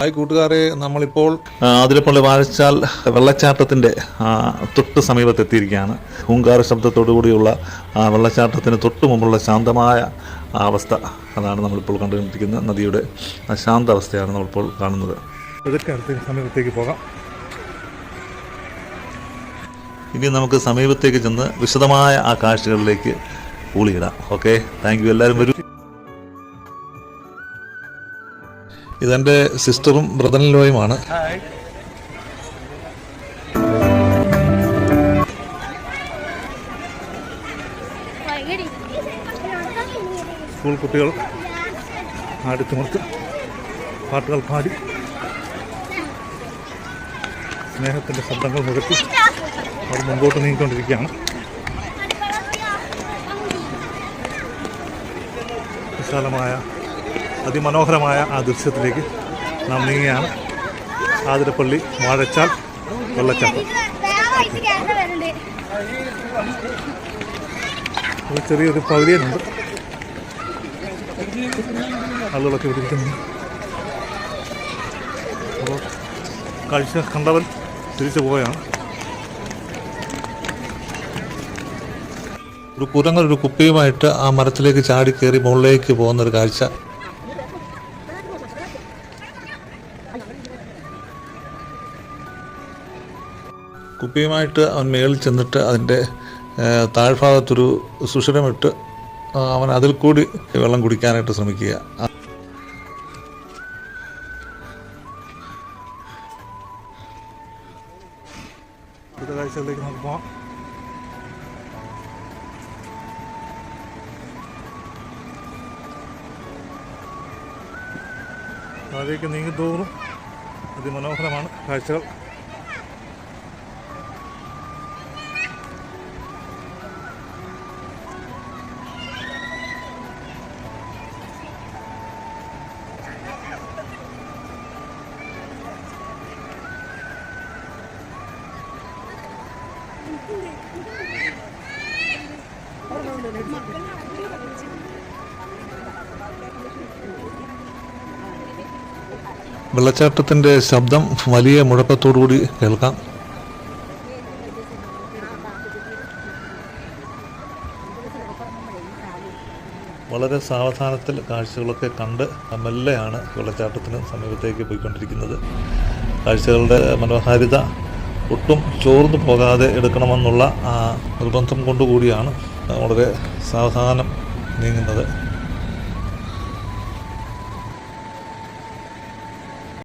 Hi കൂട്ടുകാരെ, നമ്മളിപ്പോൾ അതിരപ്പള്ളി വാഴച്ചാൽ വെള്ളച്ചാട്ടത്തിൻ്റെ തൊട്ട് സമീപത്തെത്തിയിരിക്കുകയാണ്. ഹൂങ്കാര ശബ്ദത്തോടു കൂടിയുള്ള വെള്ളച്ചാട്ടത്തിന് തൊട്ട് മുമ്പുള്ള ശാന്തമായ അവസ്ഥ, അതാണ് നമ്മളിപ്പോൾ കണ്ടുകൊണ്ടിരിക്കുന്നത്. നദിയുടെ ശാന്ത അവസ്ഥയാണ് നമ്മളിപ്പോൾ കാണുന്നത്. ഇതൊക്കെ അടുത്ത സമീപത്തേക്ക് പോകാം. ഇനി നമുക്ക് സമീപത്തേക്ക് ചെന്ന് വിശദമായ ആ കാഴ്ചകളിലേക്ക് ഊളിയിടാം. Okay, thank you. എല്ലാവരും വരും. ഇതെൻ്റെ സിസ്റ്ററും ബ്രദറിൻലോയുമാണ്. സ്കൂൾ കുട്ടികൾ ആടിത്തുമർത്ത് പാട്ടുകൾ പാടി സ്നേഹത്തിൻ്റെ ശബ്ദങ്ങൾ മുഴക്കി അവർ മുമ്പോട്ട് നീങ്ങിക്കൊണ്ടിരിക്കുകയാണ്. വിശാലമായ അതിമനോഹരമായ ആ ദൃശ്യത്തിലേക്ക് നാം നീങ്ങുകയാണ്. ആതിരപ്പള്ളി വാഴച്ചാൽ വെള്ളച്ചാട്ടം. ഒരു ചെറിയൊരു പവലിയനുണ്ട്, ആളുകളൊക്കെ ഇരിക്കുന്നു. അപ്പോൾ കാഴ്ച കണ്ടവൻ തിരിച്ചു പോവുകയാണ്. ഒരു കുരങ്ങൻ ഒരു കുപ്പിയുമായിട്ട് ആ മരത്തിലേക്ക് ചാടി കയറി മുകളിലേക്ക് പോകുന്നൊരു കാഴ്ച. കുപ്പിയുമായിട്ട് അവൻ മേളിൽ ചെന്നിട്ട് അതിൻ്റെ താഴ്ഭാഗത്തൊരു സുഷിരമിട്ട് അവൻ അതിൽ കൂടി വെള്ളം കുടിക്കാനായിട്ട് ശ്രമിക്കുക. അടുത്ത കാഴ്ചകളിലേക്ക് നമുക്ക് പോകാം. താഴേക്ക് നീങ്ങി തോറും അതിമനോഹരമാണ് കാഴ്ചകൾ. വെള്ളച്ചാട്ടത്തിൻ്റെ ശബ്ദം വലിയ മുഴക്കത്തോടുകൂടി കേൾക്കാം. വളരെ സാവധാനത്തിൽ കാഴ്ചകളൊക്കെ കണ്ട് മെല്ലെയാണ് വെള്ളച്ചാട്ടത്തിന് സമീപത്തേക്ക് പോയിക്കൊണ്ടിരിക്കുന്നത്. കാഴ്ചകളുടെ മനോഹാരിത ഒട്ടും ചോർന്നു പോകാതെ എടുക്കണമെന്നുള്ള നിർബന്ധം കൊണ്ടുകൂടിയാണ് വളരെ സാവധാനം നീങ്ങുന്നത്.